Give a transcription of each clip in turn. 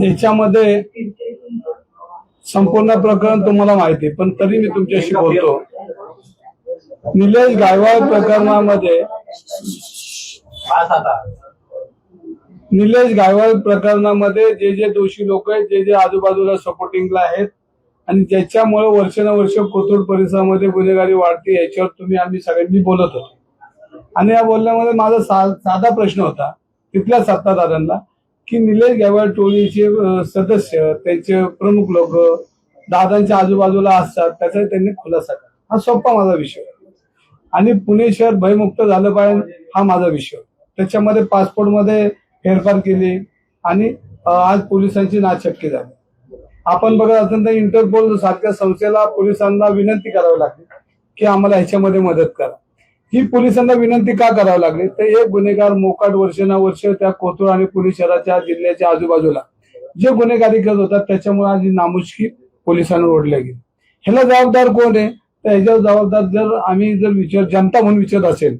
याच्यामध्ये संपूर्ण प्रकरण तुम्हाला माहिती आहे, पण तरी मी तुमच्याशी बोलतो. निलेश गायकवाड प्रकरणामध्ये जे जे दोषी लोक आहेत, जे जे आजूबाजूला सपोर्टिंगला आहेत आणि ज्याच्यामुळे वर्षानुवर्ष कोथरूड परिसरामध्ये गुन्हेगारी वाढते, याच्यावर तुम्ही आम्ही सगळ्यांनी बोलत होतो. आणि या बोलण्यामध्ये माझा साधा प्रश्न होता तिथल्या सत्ताधाऱ्यांना की निलेश गायकवाड टोळीचे सदस्य, त्यांचे प्रमुख लोक दादांच्या आजूबाजूला असतात, त्याचा त्यांनी खुलासा करा. हा सोपा माझा विषय आणि पुणे शहर भयमुक्त झालं पाहिजे हा माझा विषय. त्याच्यामध्ये पासपोर्टमध्ये फेरफार केली आणि आज पोलिसांची नाचक्की झाली. आपण बघत असेल तर इंटरपोल सारख्या संस्थेला पोलिसांना विनंती करावी लागली की आम्हाला ह्याच्यामध्ये मदत करा. ही पोलिसांना विनंती का करावी लागली तर एक गुन्हेगार मोकाट वर्षानुवर्ष त्या कोथरूड आणि पुणे शहराच्या जिल्ह्याच्या आजूबाजूला जे गुन्हेगारी करत होतात त्याच्यामुळे आज नामुष्की पोलिसांवर ओढल्या गेली. ह्याला जबाबदार कोण आहे तर ह्याच्यावर जबाबदार जर जनता म्हणून विचारत असेल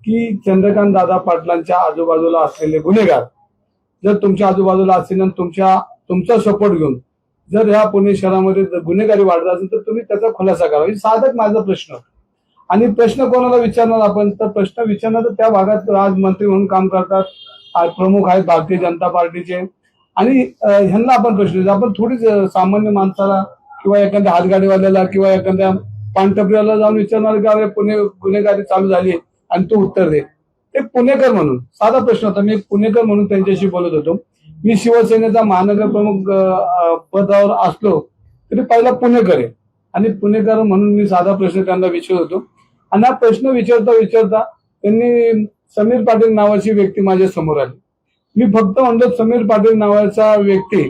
की चंद्रकांत दादा पाटलांच्या आजूबाजूला असलेले गुन्हेगार जर तुमच्या आजूबाजूला असतील आणि तुमचा सपोर्ट घेऊन जर ह्या पुणे शहरामध्ये गुन्हेगारी वाढत असेल तर तुम्ही त्याचा खुलासा करावा. साधक माझा प्रश्न. आणि प्रश्न कोणाला विचारणार आपण तर प्रश्न विचारणार त्या भागात आज मंत्री म्हणून काम करतात, आज प्रमुख आहेत भारतीय जनता पार्टीचे आणि ह्यांना आपण प्रश्न आपण थोडीच सामान्य माणसाला किंवा एखाद्या हातगाडीवाल्याला किंवा एखाद्या पानटपरीवाला जाऊन विचारणार की अरे पुणे गुन्हेगारी चालू झाली आणि तू उत्तर दे. ते पुणेकर म्हणून साधा प्रश्न होता. मी पुणेकर म्हणून त्यांच्याशी बोलत होतो. मी शिवसेनेचा महानगर प्रमुख पदावर असलो तरी पहिला पुणेकर आहे आणि पुणेकर म्हणून मी साधा प्रश्न त्यांना विचारत होतो. आणि हा प्रश्न विचारता त्यांनी समीर पाटील नावाची व्यक्ती माझ्या समोर आली. मी फक्त म्हणतो समीर पाटील नावाचा व्यक्ती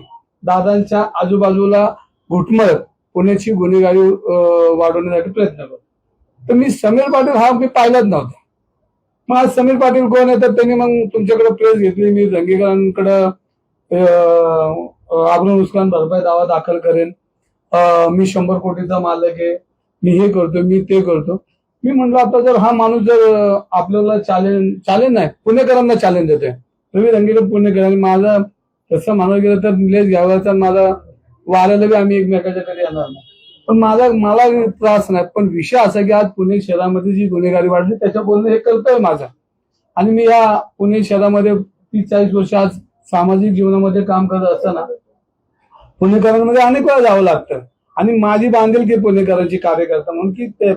दादांच्या आजूबाजूला घुटमळत पुण्याची गुन्हेगारी वाढवण्यासाठी प्रयत्न करतो. तर मी समीर पाटील हा मी पाहिलाच नव्हता. मग आज समीर पाटील कोण आहे तर त्यांनी मग तुमच्याकडे प्रेस घेतली. मी दंगेकरांकडे आबरून नुकसान भरपाई दावा दाखल करेन, मी 100 कोटीचा मालक आहे, मी हे करतो, मी ते करतो. मी म्हणलं आता जर हा माणूस जर आपल्याला चॅलेंज नाही पुणेकरांना चॅलेंज देतोय, रवी दंगेकर पुणेकर आणि माझा तसं म्हणायला गेलं तर निलेश गायकवाडचा माझा वाऱ्याला बी आम्ही एकमेकाच्या कडे येणार नाही. पण मला त्रास नाही. पण विषय असा की आज पुणे शहरामध्ये जी गुन्हेगारी वाढली त्याच्या बोलणं हे कर्तव्य माझं. आणि मी या पुणे शहरामध्ये 30-40 वर्ष आज सामाजिक जीवनामध्ये काम करत असताना पुणेकरांमध्ये अनेक वेळा जावं लागतं आणि माझी बांधिलकी पुणेकरांची कार्यकर्ता म्हणून की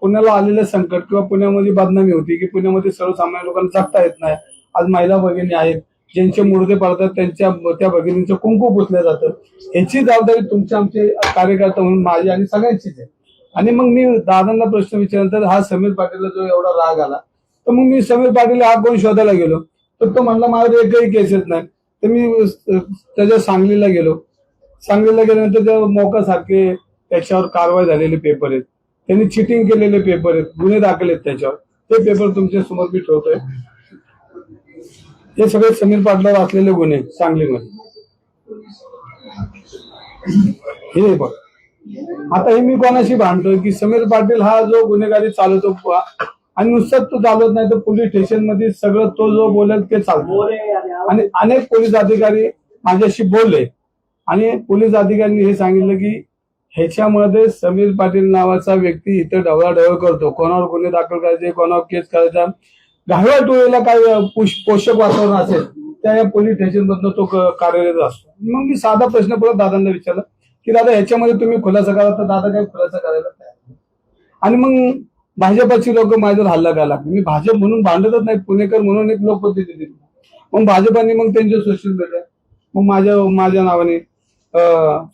पुण्याला आलेलं संकट किंवा पुण्यामध्ये बदनामी होती की पुण्यामध्ये सर्वसामान्य लोकांना जगता येत नाही. आज महिला भगिनी आहेत ज्यांचे मुर्दे पडतात त्या भगिनींचं कुंकू पुसलं जातं. याची जबाबदारी तुमच्या आमचे कार्यकर्ता म्हणून माझी आणि सगळ्यांचीच आहे. आणि मग मी दादांना प्रश्न विचारल्यानंतर हा समीर पाटीलला जो एवढा राग आला तर मग मी समीर पाटील हा कोण शोधायला गेलो तर तो म्हणला माझ्याकडे एकही केसेस नाही. तर मी त्याच्या सांगलीला गेल्यानंतर त्या मोका सारखे त्याच्यावर कारवाई झालेले पेपर आहेत, त्यांनी चिटिंग केलेले पेपर आहेत, गुन्हे दाखल आहेत त्याच्यावर. ते पेपर तुमच्या समोर मी ठेवतोय. हे सगळे समीर पाटलावर असलेले गुन्हे सांगलीमध्ये. हे बघ आता हे मी कोणाशी भांडतोय की समीर पाटील हा जो गुन्हेगारी चालवतो आणि नुसतं तो चालवत नाही तर पोलीस स्टेशन मध्ये सगळं तो जो बोलेल ते चालतो. आणि अनेक पोलीस अधिकारी माझ्याशी बोलले आणि पोलीस अधिकाऱ्यांनी हे सांगितलं की ह्याच्यामध्ये समीर पाटील नावाचा व्यक्ती इथे ढवळाढवळ करतो, कोणावर गुन्हे दाखल करायचे, कोणावर केस करायचा. गायकवाड टोळीला काय पोषक वातावरण असेल त्या या पोलीस स्टेशन मधनं तो कार्यरत असतो. मग मी साधा प्रश्न परत दादांना विचारला की दादा ह्याच्यामध्ये तुम्ही खुलासा करा तर दादा काही खुलासा करायला तयार नाही. आणि मग भाजपाची लोक माझ्यावर हल्ला करायला लागले. मी भाजप म्हणून भांडतच नाही, पुणेकर म्हणून एक लोकप्रतिनिधी. मग भाजपाने मग त्यांचे सोशल मीडिया मग माझ्या नावाने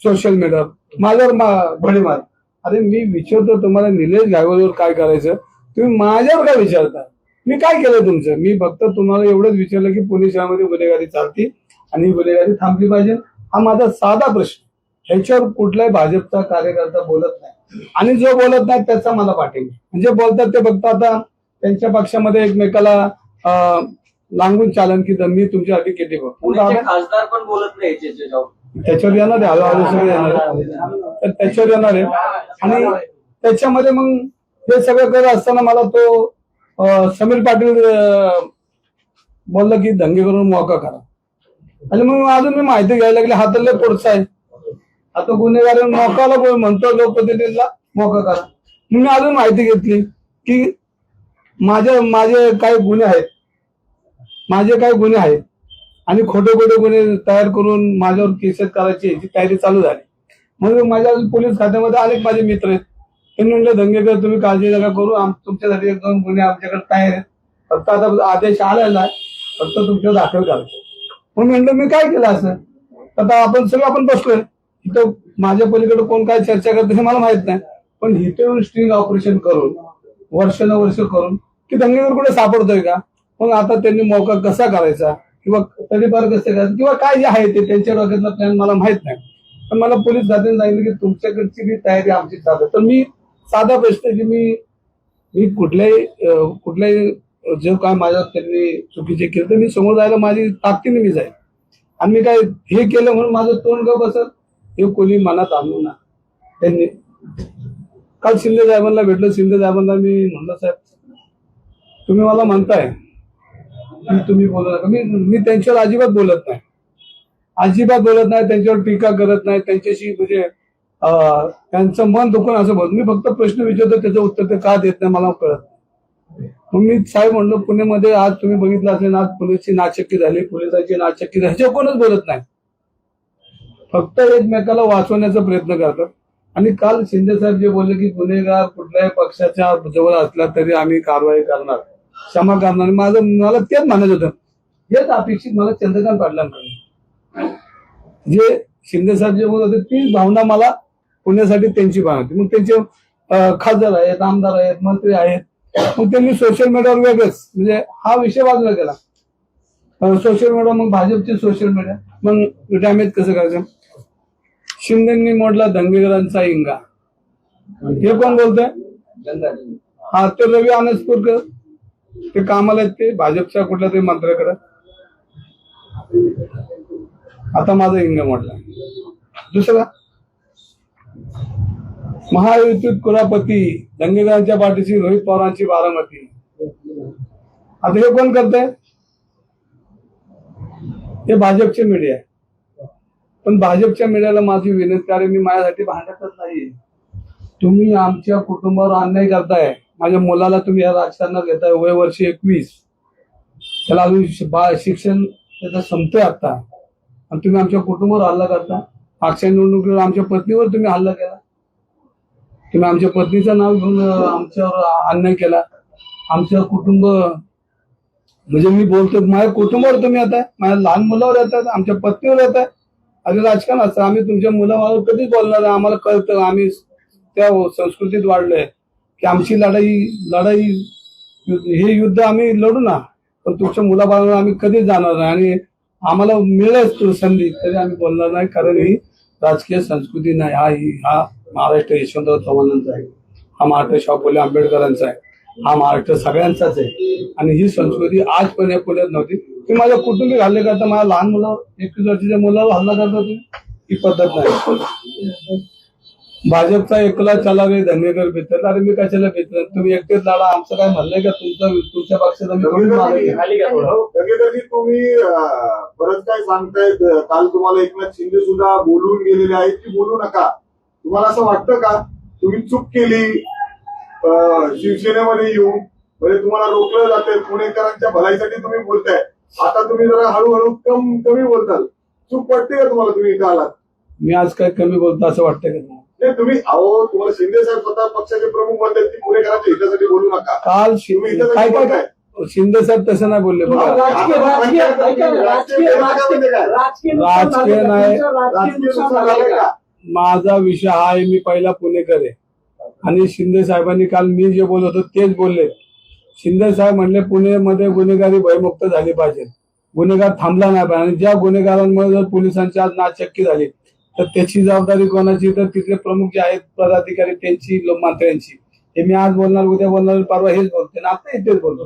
सोशल मीडिया माझ्यावर भडे मार. अरे मी विचारतो तुम्हाला निलेश गायकवाडवर काय करायचं, तुम्ही माझ्यावर काय विचारता? मी काय केलं तुमचं? मी फक्त तुम्हाला एवढंच विचारलं की पुणे शहरामध्ये गुन्हेगारी चालती आणि गुन्हेगारी थांबली पाहिजे. हा माझा साधा प्रश्न. ह्याच्यावर कुठलाही भाजपचा कार्यकर्ता बोलत नाही आणि जो बोलत नाही त्याचा मला पाठिंबा. म्हणजे बोलतात ते फक्त आता त्यांच्या पक्षामध्ये एकमेकाला लागून चालन की मी तुमच्यासाठी किती खासदार पण बोलत नाही त्याच्यावर येणार आहे. हळूहळू सगळे येणार आहे तर त्याच्यावर येणार आहे. आणि त्याच्यामध्ये मग हे सगळं करत असताना मला तो समीर पाटील बोललं की दंगे करून मोका करा. आणि मग अजून मी माहिती घ्यायला लागली, हा तर लय पुढचा आहे, आता गुन्हेगार मोकाला म्हणतो लोकप्रतिनिधीला मोका करा. मग मी अजून माहिती घेतली की माझे काय गुन्हे आहेत आणि खोटे गुन्हे तयार करून माझ्यावर केसेस करायची याची तयारी चालू झाली. मग माझ्या पोलीस खात्यामध्ये अनेक माझे मित्र आहेत, त्यांनी म्हणलं दंगेकर तुम्ही काळजी नका करू, तुमच्यासाठी 1-2 गुन्हे आमच्याकडे तयार आहेत, फक्त आता आदेश आलेला आहे, फक्त तुमच्यावर दाखल करायचे. मग म्हणलं मी काय केलं असं, आता आपण बसलोय इथं, माझ्या पलीकडे कोण काय चर्चा करतं हे मला माहित नाही, पण इथे येऊन स्ट्रिंग ऑपरेशन करून वर्ष करून की दंगेकर कुठे सापडतोय का, मग आता त्यांनी मोका कसा करायचा किंवा तडीपार कसं करायचं किंवा काय जे आहे ते त्यांच्या डोक्यातला प्लॅन मला माहित नाही. पण मला पोलीस खात्याने सांगितलं की तुमच्याकडची बी तयारी आमची चालू. तर मी साधा प्रश्न की मी कुठल्याही जे काय माझ्यावर त्यांनी चुकीचे केलं तर मी समोर जायला माझी ताकदीने मी जाईल. आणि मी काय हे केलं म्हणून माझं तोंड गप बसत हे कोणी मनात आणू ना. त्यांनी काल शिंदे साहेबांना भेटलं, शिंदे साहेबांना मी म्हणलं साहेब तुम्ही मला म्हणताय की तुम्ही बोलू नका, मी त्यांच्यावर अजिबात बोलत नाही, त्यांच्यावर टीका करत नाही, त्यांच्याशी म्हणजे त्यांचं मन दुखून असं बोलत, मी फक्त प्रश्न विचारतो त्याचं उत्तर ते का देत नाही मला कळत नाही. मग मी साहेब म्हणलो पुण्यामध्ये आज तुम्ही बघितलं असेल, आज पोलिसची नाचक्की झाली, पोलिसांची नाचक्की झाली, ह्याच्या कोणच बोलत नाही, फक्त एकमेकाला वाचवण्याचा प्रयत्न करतात. आणि काल शिंदे साहेब जे बोलले की गुन्हेगार कुठल्याही पक्षाच्या जवळ असला तरी आम्ही कारवाई करणार, क्षमा करणार, मला तेच म्हणायचं होतं. हेच अपेक्षित मला चंद्रकांत पाटलांकडून जे शिंदे साहेब जे बोलत होते तीच भावना मला पुण्यासाठी त्यांची भावना होती. मग त्यांचे खासदार आहेत, आमदार आहेत, मंत्री आहेत, मग त्यांनी सोशल मीडियावर वेगळंच म्हणजे हा विषय बाजूला गेला. सोशल मीडिया, मग भाजपचे सोशल मीडिया, मग डॅमेज कसं करायचं. शिंदेंनी मोडला दंगेकरांचा इंगा, हे कोण बोलतोय, हा ते रवी अनसपूरकर, ते कामाला आहेत ते भाजपच्या कुठल्या तरी मंत्र्याकडे. आता माझा इंगा मोडला. दुसरा महायुतीत कुरापती, दंगेकरांच्या पाठीशी रोहित पवारांची बारामती. आता हे कोण करतंय, हे भाजपचे मीडिया आहे. पण भाजपच्या मीडियाला माझी विनंती आहे, मी माझ्यासाठी भांडतच नाही. तुम्ही आमच्या कुटुंबावर अन्याय करताय, माझ्या मुलाला तुम्ही या राजकारणात घेताय, वय वर्ष 21, त्याला अजून शिक्षण त्याचं संपतोय आता, आणि तुम्ही आमच्या कुटुंबावर हल्ला करता. मागच्या निवडणुकीवर आमच्या पत्नीवर तुम्ही हल्ला केला, तुम्ही आमच्या पत्नीचं नाव घेऊन आमच्यावर अन्याय केला. आमचं कुटुंब म्हणजे मी बोलतो माझ्या कुटुंबावर तुम्ही येताय, माझ्या लहान मुलावर येतात, आमच्या पत्नीवर येताय. आणि राजकारण असतं, आम्ही तुमच्या मुलावर कधीच बोलणार नाही. आम्हाला कळतं, आम्ही त्या संस्कृतीत वाढलोय की आमची लढाई हे युद्ध आम्ही लढू ना, पण तुमच्या मुलाबाळांना आम्ही कधीच जाणार नाही. आणि आम्हाला मिळेल संधी तरी आम्ही बोलणार नाही, कारण ही राजकीय संस्कृती नाही. हा महाराष्ट्र यशवंतराव चव्हाणांचा आहे, हा महाराष्ट्र शाहू फुले आंबेडकरांचा आहे, हा महाराष्ट्र सगळ्यांचाच आहे. आणि ही संस्कृती आजपर्यंत पुण्यात नव्हती. तुम्ही माझ्या कुटुंबी हल्ले करता, माझ्या लहान मुलावर 21 वर्षाच्या मुलावर हल्ला करता, तुम्ही ही पद्धत नाही. भाजपचा एकला चला रे दंगेकर बेतर, अरे मी कशाला बेतर, तुम्ही एकटेच लढा, आमचं काय म्हणलंय का तुमच्या पक्षाचा दंगेकरजी तुम्ही बरंच काय सांगतायत. काल तुम्हाला एकनाथ शिंदे सुद्धा बोलून गेलेले आहेत की बोलू नका. तुम्हाला असं वाटतं का तुम्ही चूक केली शिवसेनेमध्ये येऊन, म्हणजे तुम्हाला रोखलं जाते, पुणेकरांच्या भलाईसाठी तुम्ही बोलताय, आता तुम्ही जरा हळूहळू कमी बोलताल, चूक वाटते का तुम्हाला, तुम्ही इथं आलात. मी आज काय कमी बोलतो असं वाटतं का नाही, तुम्ही तुम्हाला शिंदे साहेब स्वतः पक्षाचे प्रमुख म्हणतात की पुणेकरांच्या हितासाठी बोलू नका. काल काय शिंदे साहेब तसं नाही बोलले बघा. राजकीय नाही, माझा विषय हा आहे, मी पहिला पुणेकर आहे. आणि शिंदे साहेबांनी काल मी जे बोलत होतो तेच बोलले. शिंदे साहेब म्हणले पुणेमध्ये गुन्हेगारी भयमुक्त झाली पाहिजे, गुन्हेगार थांबला नाही पाहिजे. आणि ज्या गुन्हेगारांमुळे जर पोलिसांची आज नाचक्की झाली तर त्याची जबाबदारी कोणाची, तर तिथले प्रमुख जे आहेत पदाधिकारी त्यांची, मंत्र्यांची. हे मी आज बोलणार, उद्या बोलणार, परवा हेच बोलते ना, आता इथेच बोलतो.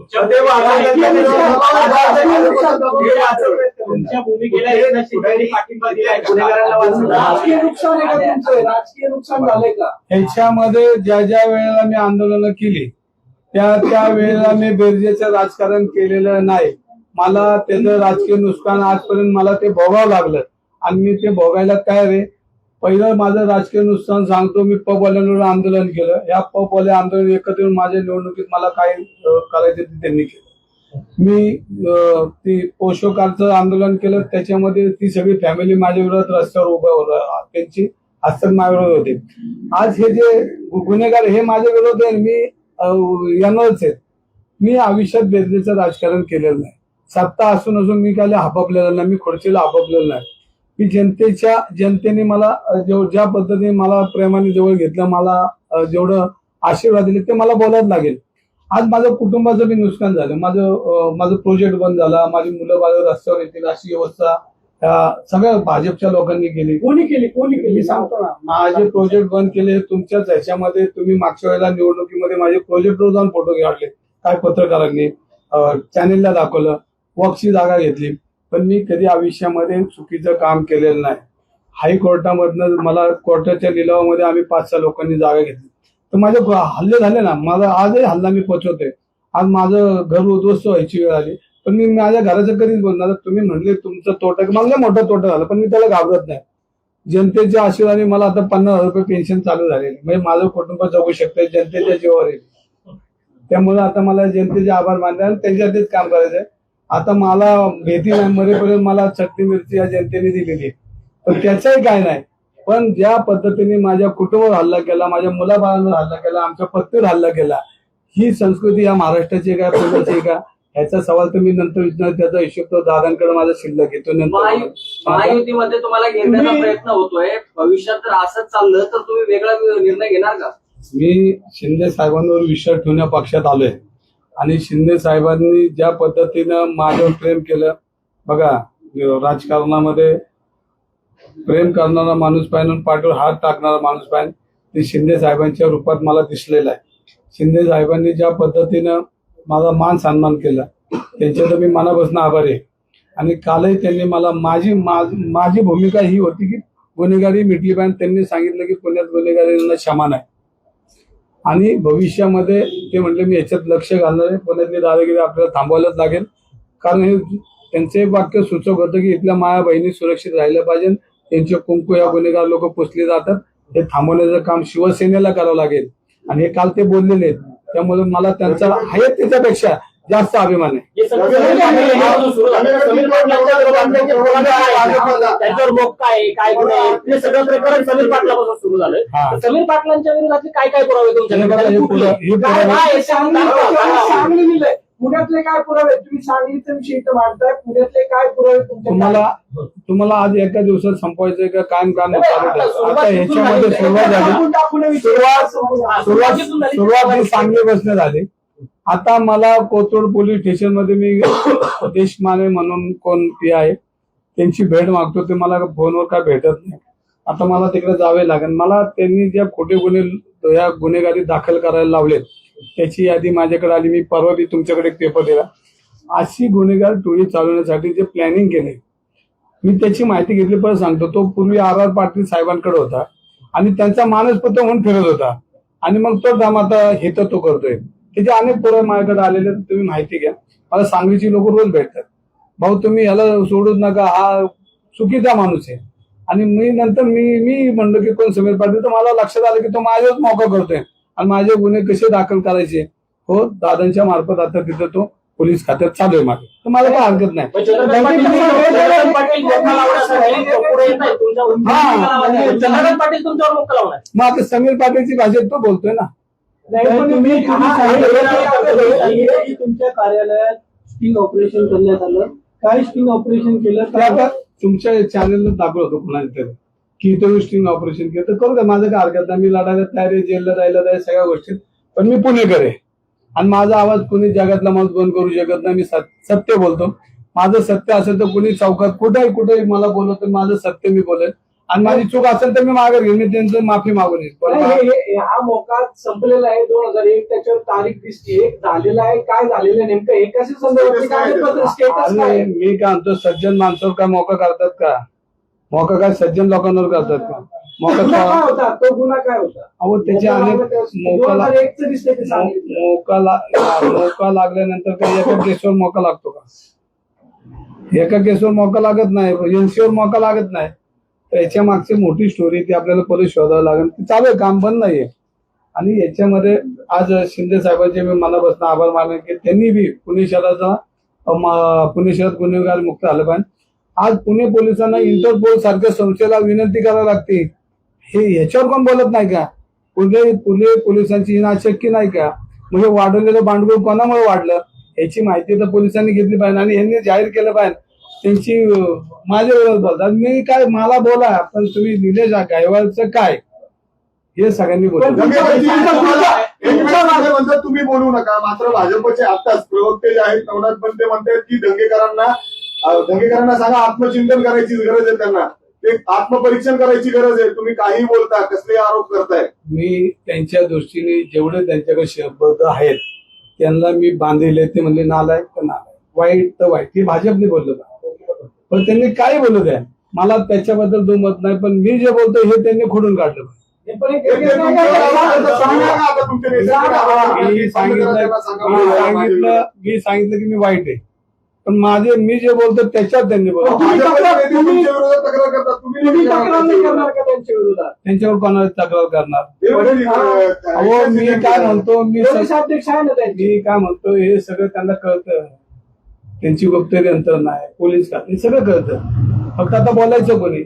ह्याच्यामध्ये ज्या वेळेला मी आंदोलनं केली त्या वेळेला मी बेरजेचं राजकारण केलेलं नाही. मला त्याचं राजकीय नुकसान आजपर्यंत मला ते भोगावं लागलं आणि मी ते भोगायला तयार आहे. पहिलं माझं राजकीय नुकसान सांगतो. मी पबवाल्यांवर आंदोलन केलं. या पबवाले आंदोलन एकत्र येऊन माझ्या निवडणुकीत मला काय करायचं ते त्यांनी केलं. मी ती पोषकारचं आंदोलन केलं. त्याच्यामध्ये ती सगळी फॅमिली माझ्या विरोधात रस्त्यावर उभं होतं. त्यांची हस्तक माझ्या विरोधात होते. आज हे जे गुन्हेगार हे माझ्या विरोध आहे. मी येणारच आहेत. मी आयुष्यात बेरजेचं राजकारण केलेलं नाही. सत्ता असून मी काय हापपलेलं नाही. मी खुर्चीला हापपलेलं नाही. मी जनतेने मला ज्या पद्धतीने मला प्रेमाने जवळ घेतलं, मला जेवढं आशीर्वाद दिले ते मला बोलायला लागेल. आज माझं कुटुंबाचं बी नुकसान झालं. माझं प्रोजेक्ट बंद झाला. माझी मुलं बाळ रस्त्यावर येतील अशी व्यवस्था सगळ्या भाजपच्या लोकांनी केली. कोणी केली सांगतो ना. माझे प्रोजेक्ट बंद केले तुमच्याच ह्याच्यामध्ये. तुम्ही मागच्या वेळेला निवडणुकीमध्ये माझे प्रोजेक्टवर जाऊन फोटो काढले. काय पत्रकारांनी चॅनेलला दाखवलं. वॉकची जागा घेतली. पण मी कधी आयुष्यामध्ये चुकीचं काम केलेलं नाही. हायकोर्टामधनं मला कोर्टाच्या लिलावामध्ये आम्ही 5-6 लोकांनी जागा घेतली. तर माझे हल्ले झाले ना. माझा आजही हल्ला मी पचवतोय. आज माझं घर उद्ध्वस्त व्हायची वेळ आली. पण मी माझ्या घराचं कधीच बोलणार. तुम्ही म्हणले तुमचं तोटा, मला मोठा तोटा झाला पण मी त्याला घाबरत नाही. जनतेच्या आशीर्वादाने मला आता 50,000 रुपये पेन्शन चालू झालेली. म्हणजे माझं कुटुंब जगू शकतंय. जनतेच्या जीवावर येईल. त्यामुळे आता मला जनतेचे आभार मानले आणि त्यांच्यासाठीच काम करायचंय. आता मला भीती नाही. मरेपर्यंत मला चटणी मिरची या जनतेने दिलेली. पण त्याचंही काय नाही. पण ज्या पद्धतीने माझ्या कुटुंबावर हल्ला केला, माझ्या मुलाबाळांवर हल्ला केला, आमच्या पत्नीवर हल्ला केला, ही संस्कृती या महाराष्ट्राची आहे का पुण्याची आहे का ह्याचा सवाल तर मी नंतर विचारणार. त्याचा हिशोब तो दादांकडे माझा शिल्लक येतो. नंतर महायुतीमध्ये तुम्हाला घेण्याचा प्रयत्न होतोय. भविष्यात जर असंच चाललं तर तुम्ही वेगळा निर्णय घेणार का? मी शिंदे साहेबांवर विश्वास ठेवण्या पक्षात आलोय आणि शिंदे साहेबांनी ज्या पद्धतीनं माझ्यावर प्रेम केलं. बघा, राजकारणामध्ये प्रेम करणारा माणूस पाहिजे, पाठीवर हात टाकणारा माणूस पाहिजे. ते शिंदे साहेबांच्या रूपात मला दिसलेलं आहे. शिंदे साहेबांनी ज्या पद्धतीनं माझा मान सन्मान केला त्यांच्या तर मी मनापासून आभारी आहे. आणि कालही त्यांनी मला माझी भूमिका ही होती की गुन्हेगारी मिटली पाहिजे. त्यांनी सांगितलं की पुण्यात गुन्हेगारींना क्षमा नाही आणि भविष्यामध्ये ते म्हणले मी याच्यात लक्ष घालणार आहे. पुण्यातली दादागिरी आपल्याला थांबवायलाच लागेल. कारण हे त्यांचे वाक्य सूचक होतं की इथल्या माया बहिणी सुरक्षित राहिल्या पाहिजे. त्यांचे कुंकू या गुन्हेगार लोक पुसले जातात. हे थांबवण्याचं काम शिवसेनेला करावं लागेल आणि हे काल ते बोललेले आहेत. त्यामुळे मला त्यांचा आहे त्याच्यापेक्षा जास्त अभिमान आहे. त्यांच्यावर मोक्का आहे काय हे सगळं प्रकरण समीर पाटलापासून सुरू झालं. समीर पाटलांच्या विरोधात काय काय पुरावे तुमच्याकडे? सांगली पुण्यातले काय पुरावे तुम्ही सांगलीचा विषय इथं मांडताय. पुण्यातले काय पुरावे तुम्हाला आज एका दिवसात संपवायचंय का कायम काम आता ह्याच्यामध्ये सुरुवात ही सांगली बसण्यात झाली. आता मला कोथरूड पोलीस स्टेशन मध्ये मी देशमाने म्हणून कोण पी आहे त्यांची भेट मागतो. ते मला फोनवर काय भेटत नाही. आता मला तिकडे जावे लागेल. मला त्यांनी ज्या खोटे गुन्हे या गुन्हेगारी दाखल करायला लावलेत त्याची यादी माझ्याकडे आली. मी परवा बी तुमच्याकडे एक पेपर दिला. अशी गुन्हेगार टोळी चालवण्यासाठी जे प्लॅनिंग केले मी त्याची माहिती घेतली. परत सांगतो, तो पूर्वी RR पाटील साहेबांकडे होता आणि त्यांचा मानसपत्र म्हणून फिरत होता आणि मग तो काम आता हे तर तो करतोय. त्याचे अनेक पुरावे माझ्याकडे आलेले. तुम्ही माहिती घ्या. मला सांगलीची लोक रोज भेटतात. भाऊ तुम्ही याला सोडूच नका, हा चुकीचा माणूस आहे. आणि मी नंतर मी म्हणलो की कोण समीर पाटील, तर मला लक्षात आलं की तो माझ्याच मौका करतोय आणि माझे गुन्हे कसे दाखल करायचे हो दादांच्या मार्फत आता तिथं तो पोलीस खात्यात चालू आहे माझं. तर मला काय हरकत नाही. मग आता समीर पाटीलची भाषेत तो बोलतोय ना. तुमच्या कार्यालयात स्टिंग ऑपरेशन करण्यात आलं. काय स्टिंग ऑपरेशन केलं? आता तुमच्या चॅनलला दाखवलं होतं कोणाला तरी की तो स्टिंग ऑपरेशन केलं. तर करू का, माझं काय हरकत नाही. मी लढायला तयार आहे, जेलला जायला तयार, सगळ्या गोष्टीत. पण मी पुणेकर आहे आणि माझा आवाज कुणी जगातला माणूस बंद करू शकत नाही. मी सत्य बोलतो. माझं सत्य असेल तर कुणी चौकात कुठेही मला बोलत माझं सत्य मी बोलेल आणि माझी चूक असेल तर मी मागे घेईन. मी त्यांचं माफी मागून येईल. हा मोका संपलेला आहे 2001. त्याच्यावर तारीख दिसते झालेला आहे. काय झालेलं नेमकं हे कसे स्टेटस मी काय म्हणतो, सज्जन माणसावर काय मोका करतात का? मोका काय सज्जन लोकांवर करतात का? मोका होता तो गुन्हा काय होता? अहो त्याच्या अनेक मोका लागल्यानंतर काही एका केसवर मोका लागतो का? एका केसवर मौका लागत नाही, एनसीवर मौका लागत नाही. तर याच्या मागची मोठी स्टोरी ती आपल्याला परत शोधावं लागेल. ती चालू आहे, काम बंद नाहीये. आणि याच्यामध्ये आज शिंदे साहेबांचे मी मनापासून आभार मानेन की त्यांनी बी पुणे शहराचा पुणे शहरात गुन्हेगार मुक्त झालं पाहिजे. आज पुणे पोलिसांना इंटरपोल सारख्या संस्थेला विनंती करावी लागते. हे ह्याच्यावर कोण बोलत नाही का? पुणे पोलिसांची हिनाशक्ती नाही का? म्हणजे वाढवलेलं भांडवल कोणामुळे वाढलं याची माहिती तर पोलिसांनी घेतली पाहिजे आणि यांनी जाहीर केलं पाहिजे. त्यांची माझ्या विरोधात बोलतात. मी काय, मला बोला, पण तुम्ही निलेश गायकवाडचं काय हे सगळ्यांनी बोलतो. म्हणतात तुम्ही बोलू नका, मात्र भाजपचे आताच प्रवक्ते जे आहेत नवनाथ बंदे म्हणतात की दंगेकरांना सांगा आत्मचिंतन करायची गरज आहे, त्यांना ते आत्मपरीक्षण करायची गरज आहे. तुम्ही काही बोलता, कसले आरोप करताय. मी त्यांच्या दृष्टीने जेवढे त्यांच्याकडे शब्द आहेत त्यांना मी बांधिले. ते म्हणले नालायक तर नालायक, वाईट तर वाईट, हे भाजपने बोललं. पण त्यांनी काय बोलू द्या, मला त्याच्याबद्दल दुमत नाही. पण मी जे बोलतो हे त्यांनी खोडून काढलं. मी सांगितलं की मी वाईट आहे, पण मी जे बोलतो त्याच्यात त्यांनी बोलतो. त्यांच्यावर कोणाला तक्रार करणार? अहो मी काय म्हणतो, मी काय म्हणतो हे सगळं त्यांना कळतं. त्यांची गुप्तहेर यंत्रणा आहे, पोलीस खाते, सगळं कळतं. फक्त आता बोलायचं कोणी.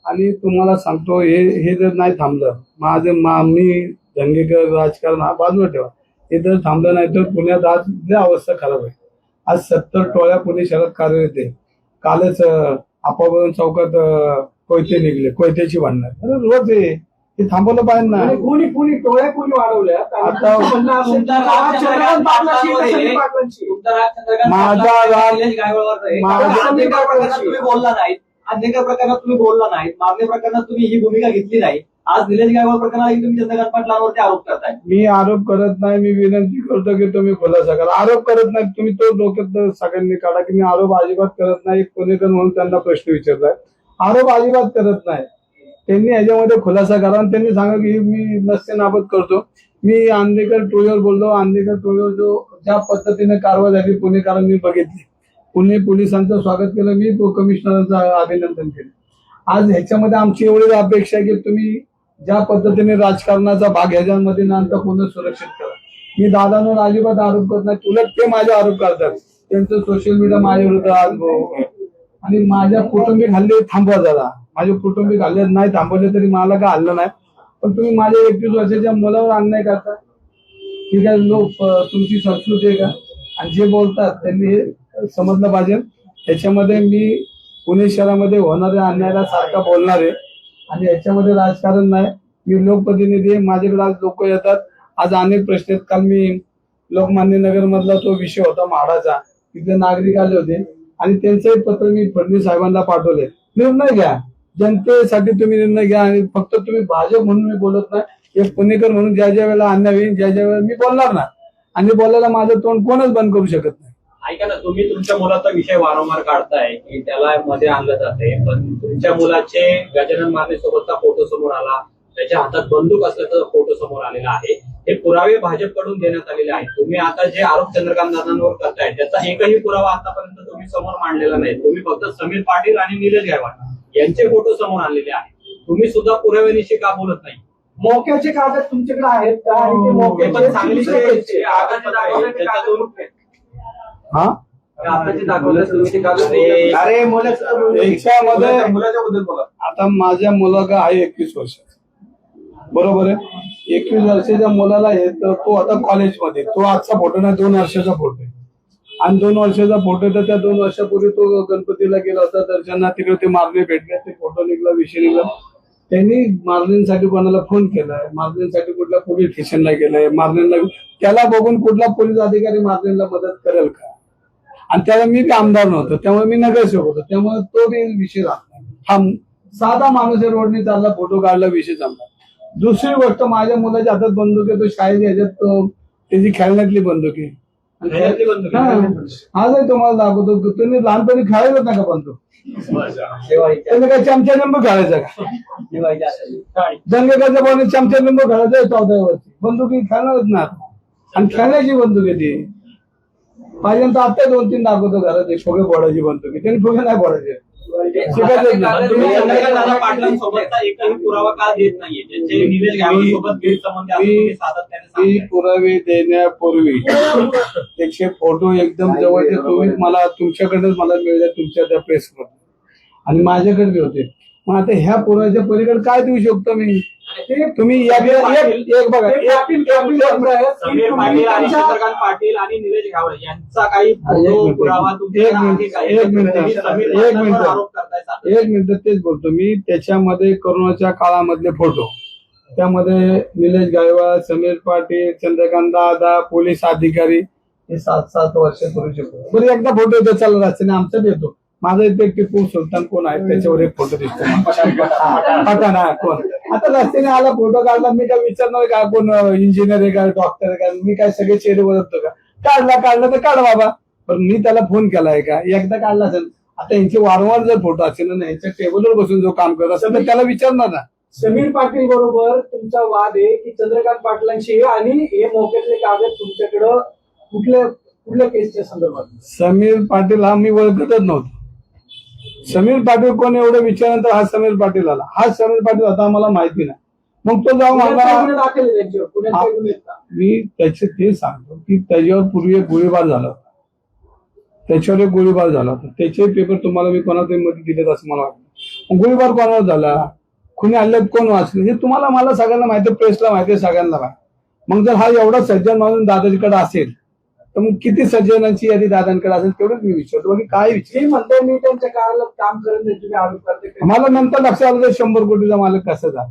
आणि तुम्हाला सांगतो हे जर नाही थांबलं, मी दंगेकर राजकारण हा बाजूला ठेवा, हे जर थांबलं नाही तर पुण्यात आज लय अवस्था खराब आहे. आज 70 टोळ्या पुणे शहरात कार्यरत आहे. कालच आपाबन चौकात कोयते निघले, कोयत्याची भांडणं. अरे रोज हे थांबवलं पाहिजे ना. कोणी टोळ्या कोणी वाढवल्या आता माझा राग तुम्ही बोलला नाही, अन्य प्रकरणात तुम्ही बोलला नाही, मागल्या प्रकरणात तुम्ही ही भूमिका घेतली नाही. आज निलेश गायकवाड प्रकरणात तुम्ही चंद्रकांत पाटलांवरती आरोप करताय. मी आरोप करत नाही, मी विनंती करतो की तुम्ही खुलासा करा. आरोप करत नाही, तुम्ही तो डोक्यात सगळ्यांनी काढा की मी आरोप अजिबात करत नाही. पुणेकर म्हणून त्यांना प्रश्न विचारलाय, आरोप अजिबात करत नाही. त्यांनी ह्याच्यामध्ये खुलासा करा आणि त्यांनी सांगा की मी नसते नाबद करतो. मी आंदेकर टोळीवर बोललो. आंदेकर टोळीवर ज्या पद्धतीने कारवाई झाली पुणेकरांनी बघितली. पुणे पोलिसांचं स्वागत केलं, मी कमिशनरांचं अभिनंदन केलं. आज ह्याच्यामध्ये आमची एवढी अपेक्षा आहे की तुम्ही ज्या पद्धतीने राजकारणाचा भाग ह्याच्यामध्ये नंतर पुन्हा सुरक्षित करा. मी दादांवर अजिबात आरोप करत नाही, उलट ते माझे आरोप करतात. त्यांचं सोशल मीडिया माझ्या विरुद्ध आणि माझ्या कुटुंबिक हल्ले थांबवा जरा. माझे कुटुंबिक हल्ले नाही थांबवले तरी मला काय हल्लं नाही. पण तुम्ही माझ्या 21 वर्षाच्या मुलावर अन्याय करता. ठीक आहे, लोक तुमची संस्कृती आहे का? आणि जे बोलतात त्यांनी हे समजलं पाहिजे. त्याच्यामध्ये मी पुणे शहरामध्ये होणाऱ्या अन्यायाला सारखा बोलणार आहे आणि याच्यामध्ये राजकारण नाही. मी लोकप्रतिनिधी आहे, माझ्याकडे आज लोक येतात. आज अनेक प्रश्न आहेत. काल मी लोकमान्य नगर मधला तो विषय होता म्हाडाचा, तिथले नागरिक आले होते आणि त्यांचंही पत्र मी फडणवीस साहेबांना पाठवले. निर्णय घ्या, जनतेसाठी तुम्ही निर्णय घ्या. आणि फक्त तुम्ही भाजप म्हणून मी बोलत नाही, एक पुणेकर म्हणून ज्या ज्या वेळेला अन्याय होईल ज्या ज्या वेळेला मी बोलणार ना. आणि बोलायला माझं तोंड कोणच बंद करू शकत नाही. ऐका ना, तुम्ही तुमच्या मुलाचा विषय वारंवार काढताय की त्याला मध्ये आणलं जाते, पण तुमच्या मुलाचे गजानन माने सोबतचा फोटो समोर आला, त्याच्या हातात बंदूक असल्याचा फोटो समोर आलेला आहे. हे पुरावे भाजपकडून देण्यात आलेले आहेत. तुम्ही आता जे आरोप चंद्रकांत दादांवर करताय त्याचा एकही पुरावा आतापर्यंत तुम्ही समोर मांडलेला नाही. तुम्ही फक्त समीर पाटील आणि निलेश गायकवाड यांचे फोटो समोर आणलेले आहेत. तुम्ही सुद्धा पुराव्यानिशी का बोलत नाही? मोक्याचे कागद तुमच्याकडे आहेत का? आणि ते मोक्याचे चांगली हा मुलाच्याबद्दल बोला. आता माझ्या मुलगा आहे 21 वर्षाचा, बरोबर आहे. 21 वर्षाच्या मुलाला आहे तर तो आता कॉलेजमध्ये. तो आजचा फोटो नाही, 2 वर्षाचा फोटो आहे. आणि 2 वर्षाचा फोटो तर त्या 2 वर्षापूर्वी तो गणपतीला गेला होता दर्शनात, तिकडे ते मारले भेटले, ते फोटो निघला, विषय निघला. त्यांनी मारण्यासाठी कोणाला फोन केलाय, मारण्यासाठी कुठल्या पोलीस स्टेशनला गेलाय, मारण्याला त्याला बघून कुठला पोलीस अधिकारी मारण्याला मदत करेल का? आणि त्याला मी आमदार नव्हतो, त्यामुळे मी नगरसेवक होतो, त्यामुळे तो विषय राहत. हा साधा माणूस रोडने चालला, फोटो काढला, विषय चालला. दुसरी गोष्ट, माझ्या मुलाच्या हातात बंदूक आहे, तो शाळेच्या ह्याच्यात त्याची खेळण्यातली बंदूक आहे. आजही तुम्हाला दाखवतो. तुम्ही लहानपणी खेळायला नका बंदूक. त्यांनी काय चमचा लिंबू खेळायचा का? दंगेकरच्या पाहून चमचा लिंबू खेळायचा 14 वर्षी. बंदुकी खेळणारच ना, आणि खेळण्याची बंदूक आहे ती. माझ्यानंतर आता 2-3 दाखवतो घरात एक फुगे फोडायची बनतो की त्यांनी फुगे नाही फोडायचे शिकायचं नाही. तुम्ही चंद्रकांत पाटलांसोबतचा एकही पुरावा का देत नाहीये ज्याचे निलेश गायकवाडसोबत गैरसंबंध आहे, असं तुम्ही सातत्याने मी सांगताय. पुरावे देण्यापूर्वी त्याचे फोटो एकदम जवळचे तुम्ही मला तुमच्याकडेच मला मिळले तुमच्या त्या प्रेसमध्ये आणि माझ्याकडे बी होते. मग आता ह्या पुराव्याच्या पलीकडे काय देऊ शकतो मी तुम्ही एक बघा समीर पाटील आणि चंद्रकांत पाटील आणि निलेश गावडे यांचा काही फोटो पुरावा तुमच्याकडे आहे का? एक मिनिट आरोप करताय. एक मिनिट तेच बोलतो मी. त्याच्यामध्ये कोरोनाच्या काळामधले फोटो त्यामध्ये निलेश गायकवाड, समीर पाटील, चंद्रकांत दादा, पोलीस अधिकारी हे 7-7 वर्षापूर्वीचे फोटो. बरं एकदा फोटो येतो चला रस्त्याने आमचा बी येतो. माझा इथे टिपू सुलतान कोण आहे त्याच्यावर एक फोटो दिसतो पठाण आहे कोण. आता रस्त्याने आला फोटो काढला मी काय विचारणार का कोण इंजिनियर आहे का डॉक्टर आहे का मी काय सगळे चेहरे बदलतो का. काढला तर काढ बाबा. पण मी त्याला फोन केलाय का एकदा काढला असेल. आता यांचे वारंवार जर फोटो असेल ना यांच्या टेबलवर बसून जो काम करत असेल तर त्याला विचारणार ना. समीर पाटील बरोबर तुमचा वाद आहे की चंद्रकांत पाटलांशी आणि हे मोक्यातले कागद तुमच्याकडं कुठल्या केसच्या संदर्भात? समीर पाटील हा मी ओळखतच नव्हतो. समीर पाटील कोण एवढं विचारल्यानंतर हा समीर पाटील आला. हा समीर पाटील आता आम्हाला माहिती नाही. मग तो जाऊन दाखल आहे त्यांच्यावर पुण्यात काही गुन्हे आहेत का? मी त्याचे ते सांगतो की त्याच्यावर पूर्वी एक गोळीबार झाला होता. त्याच्यावर एक गोळीबार झाला होता. त्याचे पेपर तुम्हाला मी कोणातरी मध्ये दिलेत असं मला वाटतं. गोळीबार कोणावर झाला कुणी हल्ल्यात कोण वाचले हे तुम्हाला मला सगळ्यांना माहिती आहे. प्रेसला माहिती आहे सगळ्यांना माहिती. मग जर हा एवढा सज्जन माणूस दादाजीकडे असेल तर मग किती सज्जनांची यादी दादांकडे असेल तेवढंच मी विचारतो. बाकी काय विचार मी म्हणतो मी त्यांच्या काळाला काम करत नाही तुम्ही आरोप करते. मला नंतर लक्षात आलं तर 100 कोटीचा मालक कसं झाला.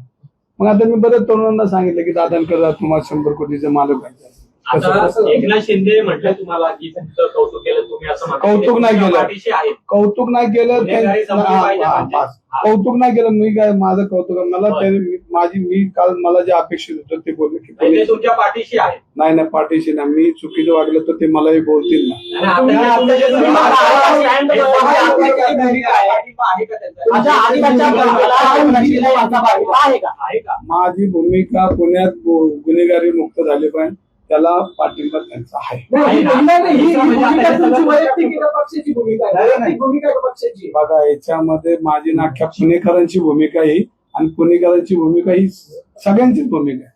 मग आता मी बरेच तरुणांना सांगितलं की दादांकडे तुम्हाला 100 कोटीचा मालक पाहिजे. आता एकनाथ शिंदे म्हटलं तुम्हाला की तुमचं कौतुक केलं तुम्ही असं म्हणता. कौतुक नाही केलं. पाठीशी आहेत. कौतुक नाही केलं गुन्हेगारी समजली पाहिजे म्हणजे. कौतुक नाही केलं मी काय माझं कौतुक मला मी काल मला जे अपेक्षित होतं ते बोलले की ते तुमच्या पाठीशी आहेत. नाही पाठीशी ना मी चुकीचं वागलं तर ते मलाही बोलतील ना. आणि आता तुमचं जे तुम्ही आहे का? माझी भूमिका पुण्यात गुन्हेगारी मुक्त झाली पाहिजे त्याला पाठिंबा त्यांचा आहे. पक्षाची भूमिका आहे भूमिका पक्षाची. बघा याच्यामध्ये माझी ना अख्ख्या पुणेकरांची भूमिका ही आणि पुणेकरांची भूमिका ही सगळ्यांचीच भूमिका आहे.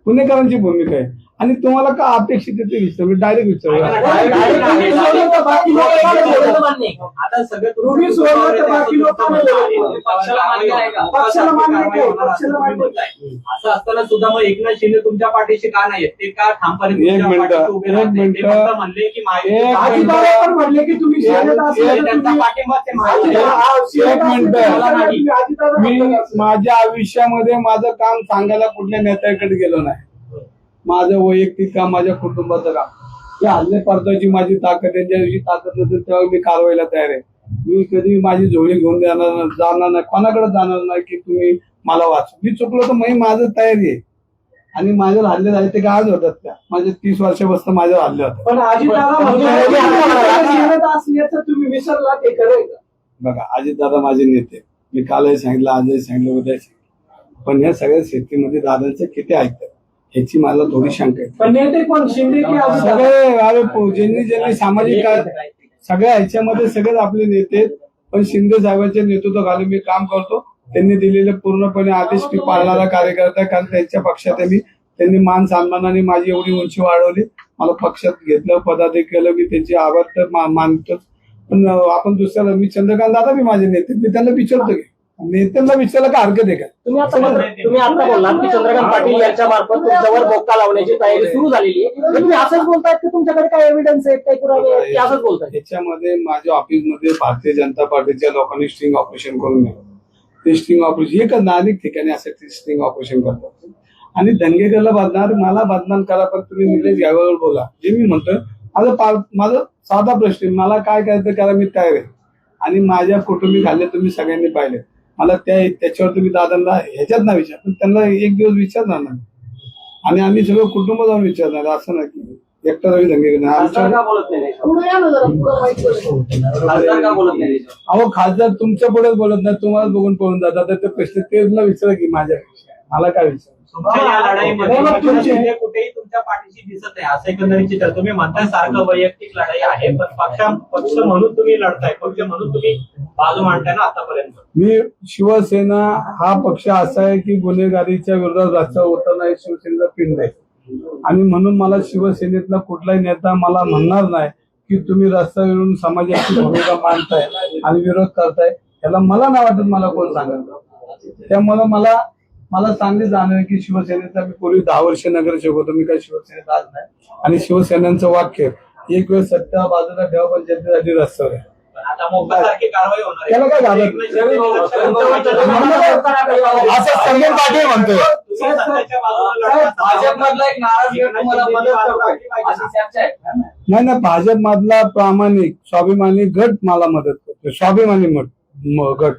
पुणेकरांची भूमिका आहे आणि तुम्हाला का अपेक्षित आहे ते विचार मी डायरेक्ट विचार. आता सगळं तुम्ही सोडलं तर बाकी लोक पक्षाला मान्य आहे का? पक्षाला मान्य आहे का? पक्षाला मान्य आहे. असं असताना सुद्धा मग एकनाथ शिंदे तुमच्या पाठीशी का नाही आहेत? ते का ठामपणे एक तुमच्या मिनिट, पाठीशी उभे राहत नाही? ते फक्त म्हणले की अजितदादा पण म्हणले की तुम्ही शर्यत असल्याचं त्यांचा तुम्ही- पाठिंबा ते माहिती एक मिनिट अजितदादा मी म्हणतात. माझ्या आयुष्यामध्ये माझं काम सांगायला कुठल्या नेत्याकडे गेलो नाही. माझं वैयक्तिक काम माझ्या कुटुंबाचं काम हे हल्ले परताची माझी ताकद आहे. ज्या दिवशी ताकद नसेल तेव्हा मी कारवाईला तयार आहे. मी कधी माझी झोळी घेऊन जाणार नाही कोणाकडे जाणार नाही की तुम्ही मला वाच. मी चुकलो तर मी माझं तयारी आहे आणि माझ्यावर हल्ले झाले ते काय आज होतात त्या माझे 30 वर्षापासून माझ्यावर हल्ले होतात. पण अजितदादा म्हणतात शर्यत असल्याचं तुम्ही विसरला ते खरंय का? बघा अजितदादा माझे नेते मी कालही सांगितलं आजही सांगितलं उद्या सांगितलं पण या सगळ्या शेतीमध्ये दादांचे किती ऐकतात ह्याची मला थोडी शंका आहे. पण नेते कोण शिंदे की अजितदादा? सगळे अरे ज्यांनी सामाजिक सगळ्या ह्याच्यामध्ये सगळेच आपले नेते आहेत. पण शिंदे साहेबांच्या नेतृत्वाखाली मी काम करतो. त्यांनी दिलेले पूर्णपणे आदेश मी पाळणारा कार्यकर्ता कारण त्यांच्या पक्षात त्यांनी मान सन्मानाने माझी एवढी उंची वाढवली. मला पक्षात घेतलं पदाधिकारी केलं मी त्यांचे आभार तर मानतो. पण आपण दुसऱ्याला मी चंद्रकांत दादा मी माझे नेते मी त्यांना विचारतो की नेत्यांना विचारायला काय हरकत आहे का? तुम्ही आता बोललात की चंद्रकांत पाटील यांच्या मार्फत तुमच्यावर बोका लावण्याची तयारी सुरू झालेली आहे. तुम्ही असंच बोलतायत की तुमच्याकडे काय एव्हिडन्स आहेत काही पुरावे आहेत की असंच बोलताय? याच्यामध्ये माझ्या ऑफिसमध्ये भारतीय जनता पार्टीच्या लोकांनी स्टिंग ऑपरेशन करून घ्या. ते स्टिंग ऑपरेशन एक अनेक ठिकाणी असं स्टिंग ऑपरेशन करतात आणि दंगेकरला बदनार मला बदनाम करा पण तुम्ही निलेश गायकवाडवर बोला. जे मी म्हणतो माझा साधा प्रश्न आहे मला काय करायचं करा मी तयार आहे आणि माझ्या कुटुंबी खाल्ले तुम्ही सगळ्यांनी पाहिले. मला त्याच्यावर तुम्ही दादांना ह्याच्यात ना विचार पण त्यांना एक दिवस विचारणार ना आणि आम्ही सगळं कुटुंब जाऊन विचारणार असं नाही की एकटा रवी दंगेकर अहो खासदार तुमच्या पुढेच बोलत नाही तुम्हाला बघून पळून जातात तर ते प्रश्न तेच विचारा की माझ्या मला काय विचार तुमच्या या लढाईमध्ये नाही, मग एकनाथ तुमचे- शिंदे कुठेही तुमच्या पाठीशी दिसत आहे असं एकंदरीत चित्र. तुम्ही म्हणताय सारखं वैयक्तिक लढाई आहे, पण पक्ष म्हणून तुम्ही लढताय, पक्ष म्हणून तुम्ही बाजू मांडताय ना आतापर्यंत. मी शिवसेना हा पक्ष असा आहे की गुन्हेगारीच्या विरोधात रस्त्यावर उतरणं हे शिवसेनेचा पिंड आहे. आणि म्हणून मला शिवसेनेतला कुठलाही नेता मला म्हणणार नाही की तुम्ही रस्त्यावरून समाजाची भूमिका मांडताय आणि विरोध करताय. त्याला मला नाही वाटत मला कोण सांगत. त्यामुळे मला चांगली जाणीव आहे की शिवसेनेचा मी पूर्वी 10 वर्ष नगरसेवक होतो. मी काही शिवसेनेत आज नाही. आणि शिवसेनेचं वाक्य एक वेळ सत्ता बाजूला ठेवा पण जनतेसाठी रस्त्यावर आहे. पण आता मोकासारखी कारवाई होणार आहे. त्याला काय घालत? एकनाथ शिंदे असं संजय पाटील म्हणतोय. तुम्ही सत्तेच्या बाजूला लढता. भाजपमधला एक नाराज गट तुम्हाला मदत करतोय अशी चर्चा आहे. नाही भाजप मधला प्रामाणिक स्वाभिमानी गट मला मदत करतो. स्वाभिमानी गट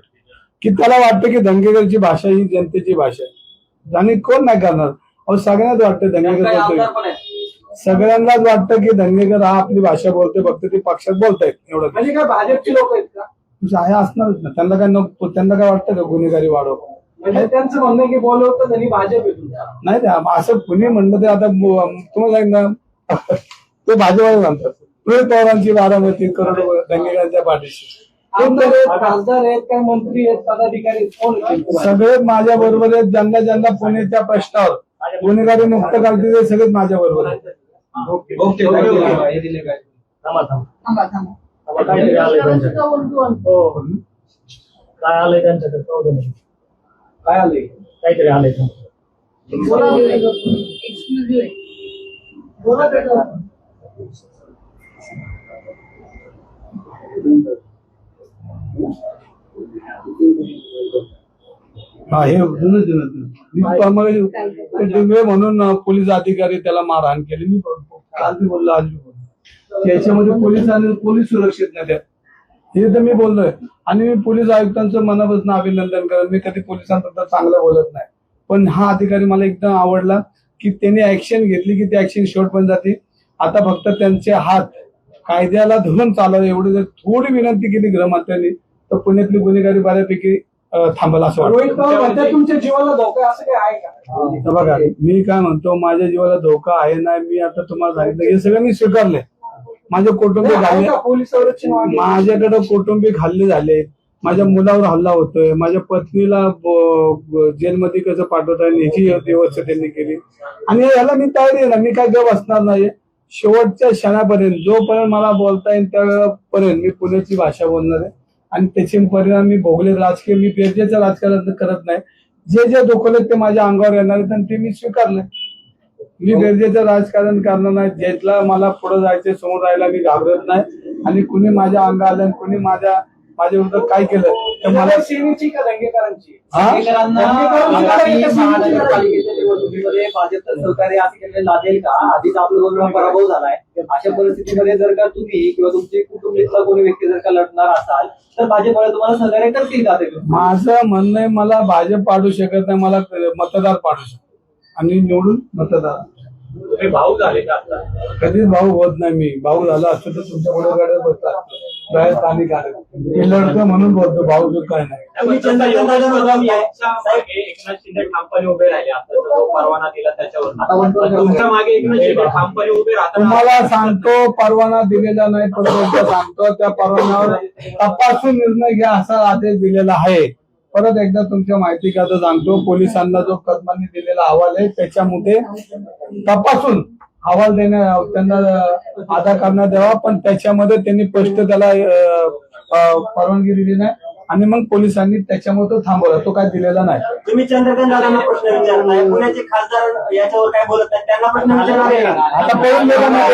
की त्याला वाटतं की दंगेकरची भाषा ही जनतेची भाषा आहे आणि कोण नाही करणार. अहो सगळ्यांनाच वाटतं काही दंगेकर आमदार बोलतोय. पण आहेत. सगळ्यांनाच वाटतं की दंगेकर हा आपली भाषा बोलतोय, फक्त ते पक्षात बोलतायत एवढं. म्हणजे काय भाजपची लोक आहेत का? आहे असणारच ना. त्यांना काय नको, त्यांना काय वाटतं का गुन्हेगारी वाढव. म्हणजे त्यांचं म्हणणं आहे की बोलवतं त्यांनी भाजप आहे तुमचा. नाही ते असं कुणी म्हणलं ते आता तुम्हाला सांगितलं ते भाजपा म्हणतात. रोहित पवारांची बारामती करोड दंगेकरांच्या पाठीशी. आमदार आहेत, खासदार आहेत, काय मंत्री आहेत, पदाधिकारी आहेत, कोण आहेत? सगळे माझ्या बरोबर आहेत. ज्यांना पुण्याच्या प्रश्नावर गुन्हेगारी मुक्त करतील ते सगळेच माझ्या बरोबर आहेत. ओके हे दिले काय काहीतरी आलंय त्यांच्याकडे. हो. काय आलंय त्यांच्याकडे कळू दे. काय आलंय काहीतरी आलंय त्यांच्याकडे. हा हे डिंगळे म्हणून पोलीस अधिकारी त्याला मारहाण केली. मी काल बी बोललो आज बी बोललो. त्याच्यामध्ये पोलीस सुरक्षित नाही त्यात हे तर मी बोललोय. आणि मी पोलीस आयुक्तांचं मनापासून अभिनंदन करत. मी कधी पोलिसांबद्दल चांगलं बोलत नाही, पण हा अधिकारी मला एकदम आवडला की त्यांनी ऍक्शन घेतली की ती ऍक्शन शेवटपर्यंत जाते. आता फक्त त्यांचे हात कायद्याला धरून चालव एवढी जर थोडी विनंती केली गृहमंत्र्यांनी तर पुण्यातली गुन्हेगारी बऱ्यापैकी थांबल असं रोहित वाटतं. पवार म्हणतात तुमच्या जीवाला धोका आहे, असं काय आहे का? तर बघा मी काय म्हणतो, माझ्या जीवाला धोका आहे नाही. मी आता तुम्हाला सांगितलं हे सगळं मी स्वीकारलंय. माझे कौटुंबिक आहे हल्ले का? पोलीस संरक्षण वाढले. माझ्याकडे कौटुंबिक हल्ले झाले. माझ्या मुलावर हल्ला होतोय. माझ्या पत्नीला जेलमध्ये कसं पाठवता येईल याची व्यवस्था त्यांनी केली. आणि याला मी तयारी आहे ना. मी काय गप असणार नाही. शेवटच्या क्षणापर्यंत जोपर्यंत मला बोलता येईल त्यापर्यंत मी पुण्याची भाषा बोलणार आहे. आणि त्याचे परिणाम मी भोगले. राजकीय मी पेरजेचं राजकारण करत नाही. जे दुखले ते माझ्या अंगावर येणार आहेत आणि ते मी स्वीकारलंय. मी बेरजेचं राजकारण करणार नाही. ज्याला मला पुढे जायचे समोर राहायला मी घाबरत नाही. आणि कुणी माझ्या अंगा आलं आणि कुणी माझ्या विरुद्ध काय केलं तर मला सेनेची का दंगेकरांची? दंगेकरांना आगामी महानगरपालिकेच्या निवडणुकीमध्ये भाजपचं सहकार्य असं केलेलं लागेल का? आधीच आपला 2 वेळा पराभव झालाय. अशा परिस्थितीमध्ये जर का तुम्ही किंवा तुमचे कुटुंबातला कोणी व्यक्ती जर का लढणार असाल तर भाजपमुळे तुम्हाला सहकार्य करतील का? माझं म्हणणं आहे मला भाजप पाडू शकत नाही. मला मतदार पाडू शकतो आणि निवडून मतदार. तुम्ही भाऊ झाले का आता? कधीच भाऊ होत नाही. मी भाऊ झाला असतो तर तुमच्या पुढे बसला बाहेर पाणी काढत. मी लढतो म्हणून बोलतो. भाऊ जो काय नाही. पण तसं योगेश कदम यांच्या मागे एकनाथ शिंदे ठामपणे उभे राहिले. आता जो परवाना दिला त्याच्यावर पण तुमच्या मागे एकनाथ शिंदे ठामपणे उभे राहतात. तुम्हाला सांगतो परवाना दिलेला नाही. परत सांगतो त्या परवान्यावर तपासून निर्णय घ्या असा आदेश दिलेला आहे. परत एकदा तुमच्या माहिती करता सांगतो पोलिसांना जो कदमांनी दिलेला अहवाल आहे त्याच्यामध्ये तपासून अहवाल त्यांना अदा करण्यात यावा. पण त्याच्यामध्ये त्यांनी स्पष्ट त्याला परवानगी दिली नाही आणि मग पोलिसांनी त्याच्यामध्ये तो थांबवला. तो काय दिलेला नाही. तुम्ही चंद्रकांत दादांना प्रश्न विचारत नाही. पुण्याचे खासदार याच्यावर काय बोलत नाही. त्यांना प्रश्न विचारणार आहे. आता पळून गेला नाही.